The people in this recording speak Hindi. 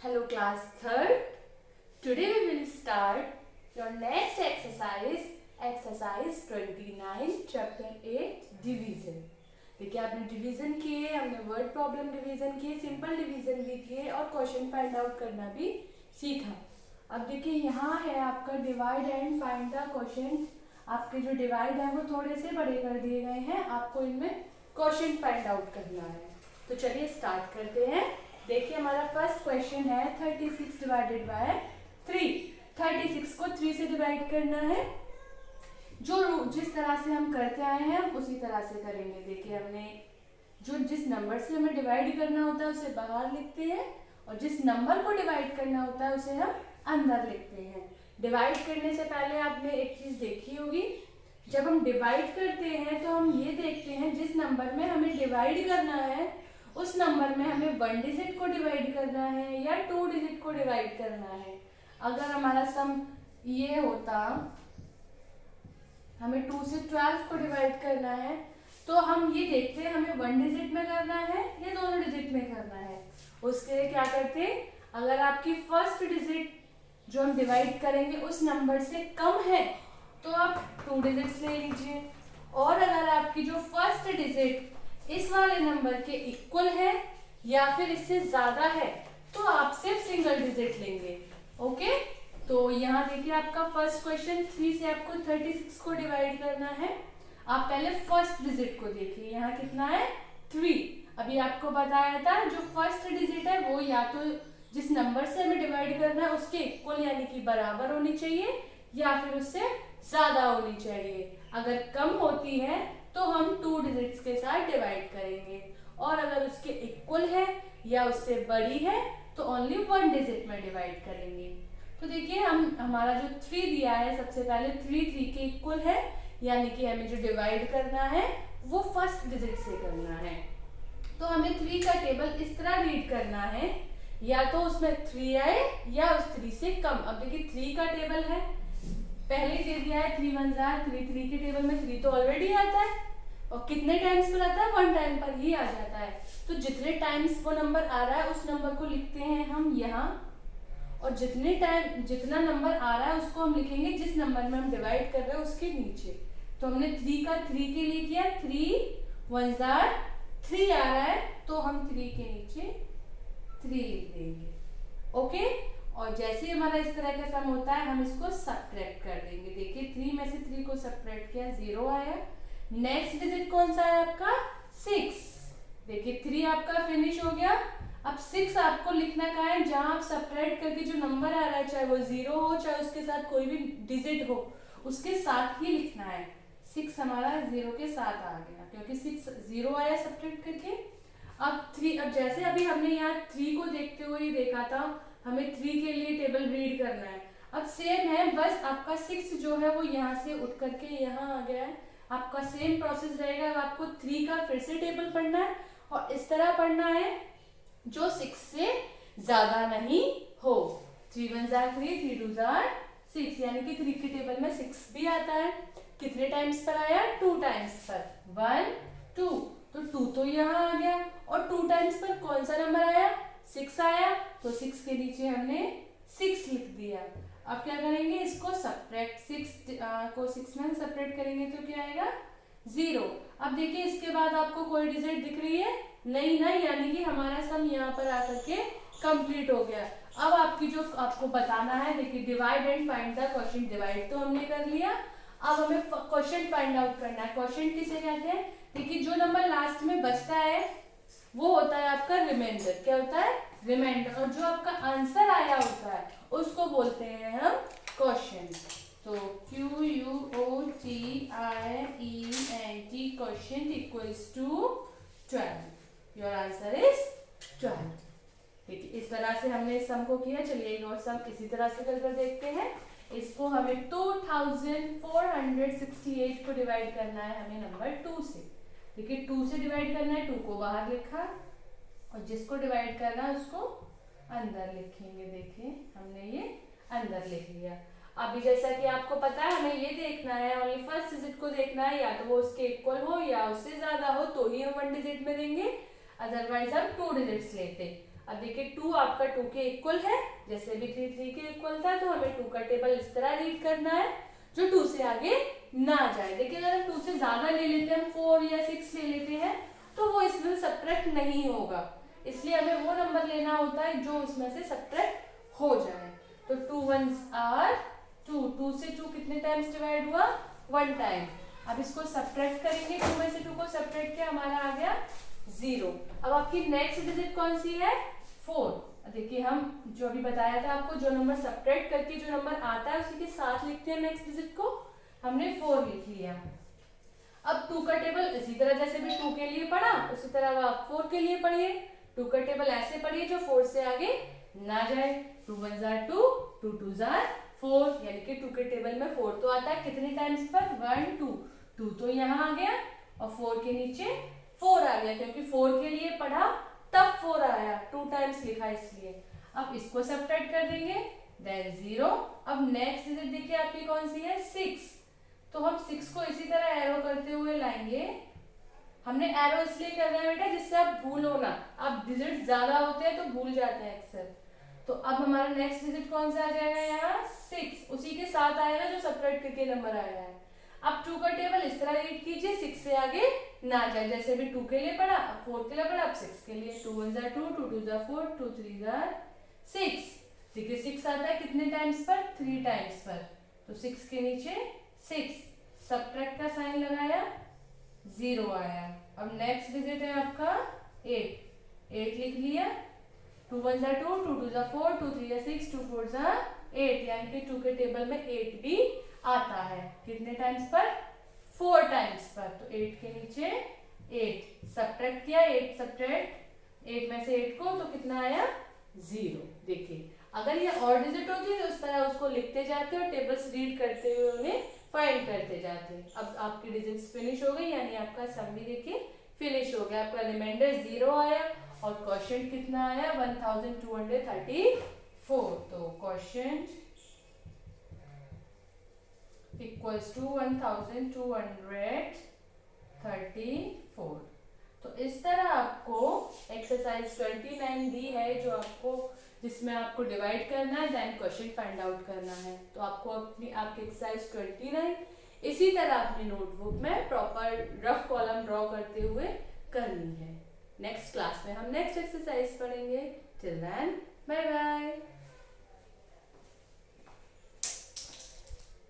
Hello class 3rd. Today we will start your next exercise, exercise 29 chapter 8 division. देखिए आपने डिवीजन किए, हमने वर्ड प्रॉब्लम डिवीजन किए, सिंपल डिवीजन भी किए और क्वेश्चन फाइंड आउट करना भी सीखा. अब देखिए यहाँ है आपका divide and find the question. आपके जो डिवाइड है वो थोड़े से बड़े कर दिए गए हैं, आपको इनमें क्वेश्चन फाइंड आउट करना है. तो चलिए स्टार्ट करते हैं. देखिए हमारा फर्स्ट क्वेश्चन है 36 डिवाइडेड बाय 3. 36 को 3 से डिवाइड करना है. जो जिस तरह से हम करते आए हैं हम उसी तरह से करेंगे. देखिए हमने जिस नंबर से हमें डिवाइड करना होता है उसे बाहर लिखते हैं और जिस नंबर को डिवाइड करना होता है उसे हम अंदर लिखते हैं. डिवाइड करने से पहले आपने एक चीज देखी होगी, जब हम डिवाइड करते हैं तो हम ये देखते हैं जिस नंबर में हमें डिवाइड करना है उस नंबर में हमें 1 डिजिट को डिवाइड करना है या 2 डिजिट को डिवाइड करना है. अगर हमारा सम ये होता, हमें 2 से 12 को डिवाइड करना है, तो हम ये देखते हैं हमें 1 डिजिट में करना है या दोनों डिजिट में करना है. उसके लिए क्या करते हैं, अगर आपकी फर्स्ट डिजिट जो हम डिवाइड करेंगे उस नंबर से कम है तो आप 2 डिजिट्स ले लीजिए, और अगर आपकी जो फर्स्ट डिजिट इस वाले नंबर के इक्वल है या फिर इससे ज्यादा है तो आप सिर्फ सिंगल डिजिट लेंगे. ओके, तो यहाँ देखिए आपका फर्स्ट क्वेश्चन 3 से आपको 36 को डिवाइड करना है. आप पहले फर्स्ट डिजिट को देखिए, यहाँ कितना है 3. अभी आपको बताया था जो फर्स्ट डिजिट है वो या तो जिस नंबर से हमें डिवाइड करना है उसके इक्वल यानी कि बराबर होनी चाहिए या फिर उससे ज्यादा होनी चाहिए. अगर कम होती है तो हम 2 डिजिट्स के साथ डिवाइड करेंगे, और अगर उसके इक्वल है या उससे बड़ी है तो ओनली 1 डिजिट में डिवाइड करेंगे. तो देखिए हमारा जो 3 दिया है, सबसे पहले 3 के इक्वल है यानी कि हमें जो डिवाइड करना है वो फर्स्ट डिजिट से करना है. तो हमें 3 का टेबल इस तरह रीड करना है, या तो उसमें 3 आए या उस 3 से कम. अब देखिए 3 का टेबल है, पहले दे दिया है 3 1 3. 3 के टेबल में 3 तो ऑलरेडी आता है और कितने टाइम्स पर आता है, 1 टाइम पर ही आ जाता है. तो जितने टाइम्स वो नंबर आ रहा है उस नंबर को लिखते हैं हम यहाँ, और जितना नंबर आ रहा है उसको हम लिखेंगे जिस नंबर में हम डिवाइड कर रहे हैं उसके नीचे. तो हमने 3 का 3 के लिए किया, 3 1 3 आ रहा है तो हम 3 के नीचे 3 लिख देंगे. ओके, और जैसे हमारा इस तरह का सम होता है हम इसको सबट्रैक्ट कर देंगे. देखिए 3 में से 3 को सबट्रैक्ट किया, 0 आया. नेक्स्ट डिजिट कौन सा है आपका 6. देखिए 3 आपका फिनिश हो गया. अब 6 आपको लिखना कहाँ है, जहां आप सबट्रैक्ट करके जो नंबर आ रहा है चाहे वो 0 हो चाहे उसके साथ कोई भी डिजिट हो उसके साथ ही लिखना है. 6 हमारा 0 के साथ आ गया क्योंकि 6 0 आया सबट्रैक्ट करके. अब जैसे अभी हमने यहाँ 3 को देखते हुए देखा था, हमें 3 के लिए टेबल रीड करना है. अब सेम है, बस आपका 6 जो है वो यहाँ से उठ करके यहाँ आ गया है. आपका सेम प्रोसेस रहेगा. आपको 3 का फिर से टेबल पढ़ना है और इस तरह पढ़ना है जो 6 से ज्यादा नहीं हो. 3 1 3 3 2 6 यानी कि 3 के टेबल में 6 भी आता है. कितने टाइम्स पर आया, 2 टाइम्स पर, 1 2. तो 2 तो यहाँ आ गया, और 2 टाइम्स पर कौन सा नंबर आया, 6 आया. तो 6 के नीचे हमने 6 लिख दिया. अब क्या करेंगे, इसको सबट्रैक्ट 6 को 6 में सबट्रैक्ट करेंगे तो क्या आएगा 0. अब देखिए इसके बाद आपको कोई डिजिट दिख रही है नहीं ना, यानी कि हमारा सम यहाँ पर आकर के कंप्लीट हो गया. अब आपकी जो आपको बताना है, देखिए divide and find the question. Divide तो हमने कर लिया, अब हमें क्वेश्चन फाइंड आउट करना है. क्वेश्चन किसे कहते हैं, देखिए जो नंबर लास्ट में बचता है वो होता है आपका रिमाइंडर. क्या होता है, रिमाइंडर. और जो आपका आंसर आया होता है उसको बोलते हैं हम क्वेश्चन. तो QUOTIENT question equals to 12. Your answer is 12. देखिए इस तरह से हमने इस सम को किया. चलिए एक और सम इसी तरह से करके देखते हैं. इसको हमें 2468 को डिवाइड करना है हमें नंबर 2 से. देखिए 2 से डिवाइड करना है, 2 को बाहर लिखा और जिसको डिवाइड करना है उसको अंदर लिखेंगे. देखिए हमने ये अंदर लिख लिया. अभी जैसा कि आपको पता है हमें ये देखना है, ओनली फर्स्ट डिजिट को देखना है, या तो वो उसके इक्वल हो या उससे ज्यादा हो तो ही हम 1 डिजिट में देंगे, अदरवाइज हम 2 डिजिट्स लेते. अब देखिए 2 आपका 2 के इक्वल है, जैसे भी 3 3 के इक्वल था, तो हमें 2 का टेबल इस तरह रीड करना है जो 2 से आगे ना जाए। देखिए अगर हम 2 से ज्यादा ले लेते हैं, हम 4 या 6 ले लेते हैं, तो वो इसमें सब्ट्रैक्ट नहीं होगा, इसलिए हमें वो नंबर लेना होता है जो उसमें से सब्ट्रैक्ट हो जाए। तो 2 1s आर 2, 2 से 2 कितने टाइम्स डिवाइड हुआ, 1 टाइम। अब इसको सब्ट्रैक्ट करेंगे, 2 में से 2 को सब्ट्रैक्ट किया, हमारा आ गया 0। अब आपकी नेक्स्ट डिजिट कौन सी है, 4। देखिए हम जो अभी बताया था आपको, जो नंबर सब्ट्रैक्ट करके जो नंबर आता है उसी के साथ लिखते हैं नेक्स्ट डिजिट को, हमने 4 लिख लिया। अब 2 का टेबल इसी तरह जैसे भी 2 के लिए पढ़ा उसी तरह आप 4 के लिए पढ़िए। 2 का टेबल ऐसे पढ़िए जो 4 से आगे ना जाए। 2 1s आर 2, 2 2s आर 4, यानी कि 2 के टेबल में 4 तो आता है कितने टाइम्स पर, 1 2, 2 तो यहाँ आ गया और 4 के नीचे 4 आ गया, क्योंकि 4 के लिए पढ़ा तब 4 आया, 2 टाइम्स लिखा इसलिए। अब इसको सब्ट्रैक्ट कर देंगे, देन 0। अब नेक्स्ट डिजिट देखिए आपकी कौन सी है, 6। तो हम 6 को इसी तरह एरो करते हुए लाएंगे। हमने एरो इसलिए करना है बेटा जिससे आप भूलो ना, आप डिजिट ज्यादा होते हैं तो भूल जाते हैं अक्सर। तो अब हमारा नेक्स्ट डिजिट कौन सा आ जाएगा यहाँ, 6, उसी के साथ आएगा जो सब्ट्रैक्ट करके नंबर आया है। अब 2 का टेबल इस तरह रीड कीजिए, 6 से आगे ना जाए, जैसे भी 2 के लिए पढ़ा, अब 4 के लिए पढ़ा, अब 6 के लिए। 2 1s are 2, 2 2s are 4, 2 3s are 6। देखिए 6 आता है कितने टाइम्स पर, 3 टाइम्स पर, तो 6 के नीचे 6, सब्ट्रैक्ट का साइन लगाया, 0 आया। अब नेक्स्ट डिजिट है आपका 8, 8 लिख लिया। 2 1s are 2, 2 2s are 4, 2 3s are 6, 2 4s are 8, यानी कि 2 के टेबल में 8 भी आता है, कितने टाइम्स पर, 4 टाइम्स पर। तो 8 के नीचे 8, सब्ट्रैक्ट किया, 8 सब्ट्रैक्ट 8 में से 8 को, तो कितना आया, 0। देखिए अगर ये और डिजिट होती तो उस तरह उसको लिखते जाते और टेबल्स रीड करते हुए उन्हें फाइंड करते जाते। अब आपकी डिजिट्स फिनिश हो गई, यानी आपका सम भी देखिए फिनिश हो गया, आपका रिमाइंडर 0 आया और क्वोशिएंट कितना आया, 1234। तो क्वोशिएंट इक्वल्स टू 1234। तो इस तरह आपको एक्सरसाइज 29 दी है, जो आपको जिसमें आपको डिवाइड करना है, देन क्वेश्चन फाइंड आउट करना है। तो आपको अपनी आपकी एक्सरसाइज 29 इसी तरह अपनी नोटबुक में प्रॉपर रफ कॉलम ड्रॉ करते हुए करनी है। नेक्स्ट क्लास में हम नेक्स्ट एक्सरसाइज पढ़ेंगे। Till then bye bye.